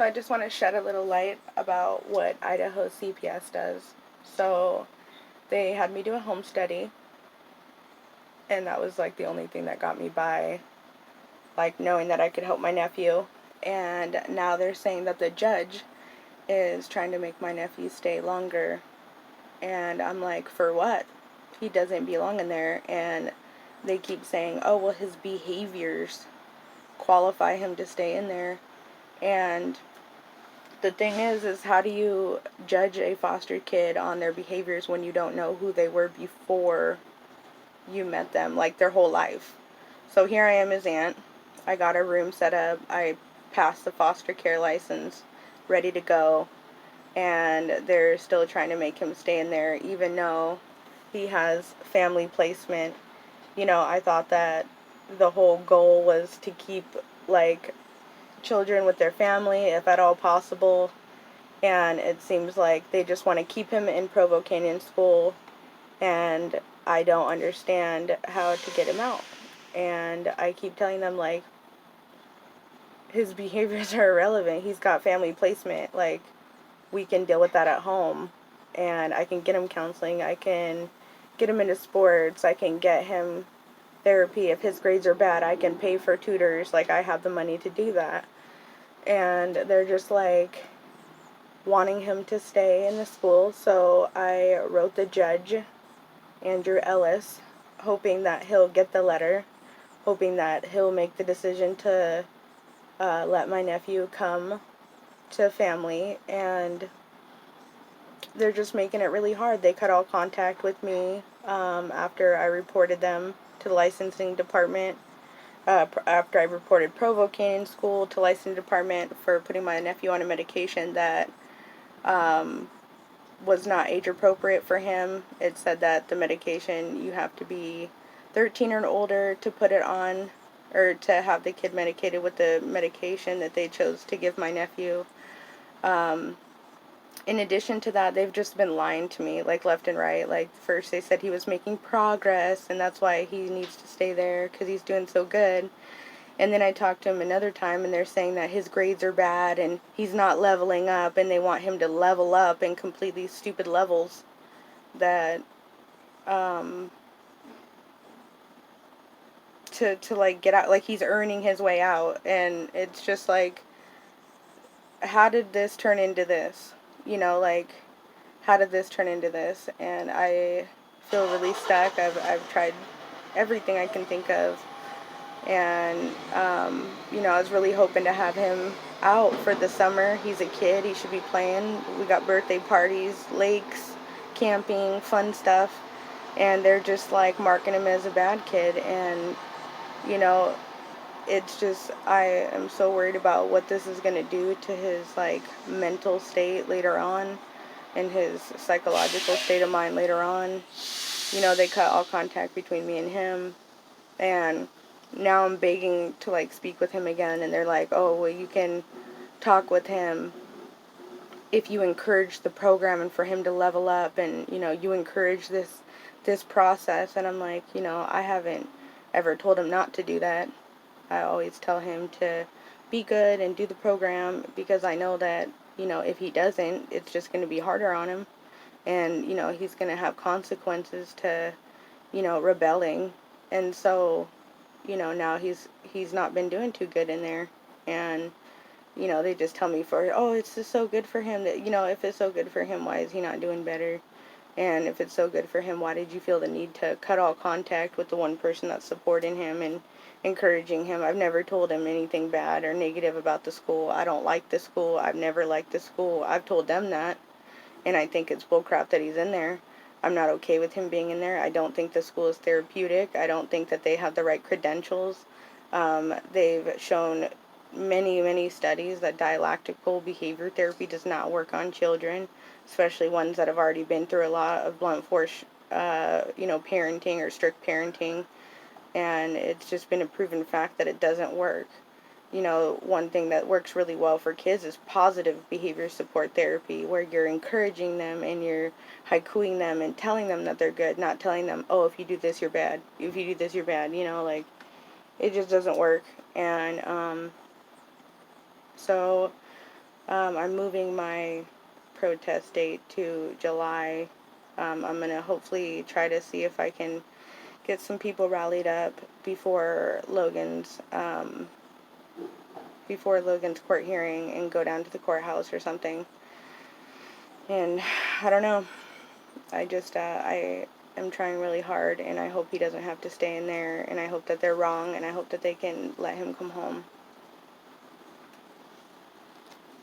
So I just want to shed a little light about what Idaho CPS does. So they had me do a home study, and that was like the only thing that got me by, like knowing that I could help my nephew. And now they're saying that the judge is trying to make my nephew stay longer. And I'm like, for what? He doesn't belong in there. And they keep saying, oh, well, his behaviors qualify him to stay in there. And the thing is how do you judge a foster kid on their behaviors when you don't know who they were before you met them, like their whole life? So here I am, his aunt. I got a room set up. I passed the foster care license, ready to go. And they're still trying to make him stay in there, even though he has family placement. I thought that the whole goal was to keep, like, children with their family, if at all possible. And it seems like they just want to keep him in Provo Canyon School, and I don't understand how to get him out. And I keep telling them, like, his behaviors are irrelevant. He's got family placement. Like, we can deal with that at home, and I can get him counseling. I can get him into sports. I can get him therapy. If his grades are bad, I can pay for tutors. Like, I have the money to do that. And they're just like wanting him to stay in the school. So I wrote the judge, Andrew Ellis, hoping that he'll get the letter, hoping that he'll make the decision to let my nephew come to family. And they're just making it really hard. They cut all contact with me after I reported them to the licensing department. After I reported Provo Canyon School to licensing department for putting my nephew on a medication that was not age appropriate for him. It said that the medication, you have to be 13 or older to put it on, or to have the kid medicated with the medication that they chose to give my nephew. In addition to that, they've just been lying to me, like, left and right. Like, first they said he was making progress, and that's why he needs to stay there, because he's doing so good. And then I talked to him another time, and they're saying that his grades are bad, and he's not leveling up, and they want him to level up and complete these stupid levels that, to like, get out, like, he's earning his way out. And it's just like, how did this turn into this? Like, how did this turn into this? And I feel really stuck. I've tried everything I can think of. And, I was really hoping to have him out for the summer. He's a kid. He should be playing. We got birthday parties, lakes, camping, fun stuff. And they're just, like, marking him as a bad kid. And, it's just, I am so worried about what this is going to do to his, like, mental state later on, and his psychological state of mind later on. They cut all contact between me and him. And now I'm begging to, like, speak with him again, and they're like, oh, well, you can talk with him if you encourage the program and for him to level up, and, you encourage this process. And I'm like, I haven't ever told him not to do that. I always tell him to be good and do the program, because I know that, if he doesn't, it's just going to be harder on him. And, he's going to have consequences to, rebelling. And so, now he's not been doing too good in there. And, they just tell me it's just so good for him that, if it's so good for him, why is he not doing better? And if it's so good for him, why did you feel the need to cut all contact with the one person that's supporting him and encouraging him? I've never told him anything bad or negative about the school. I don't like the school. I've never liked the school. I've told them that. And I think it's bullcrap that he's in there. I'm not okay with him being in there. I don't think the school is therapeutic. I don't think that they have the right credentials. They've shown many studies that dialectical behavior therapy does not work on children, especially ones that have already been through a lot of blunt force, parenting or strict parenting. And it's just been a proven fact that it doesn't work. One thing that works really well for kids is positive behavior support therapy, where you're encouraging them and you're haikuing them and telling them that they're good, not telling them, oh, if you do this, you're bad. If you do this, you're bad. Like, it just doesn't work. And, so I'm moving my protest date to July. I'm going to hopefully try to see if I can get some people rallied up before Logan's court hearing and go down to the courthouse or something. And I don't know. I am trying really hard, and I hope he doesn't have to stay in there, and I hope that they're wrong, and I hope that they can let him come home.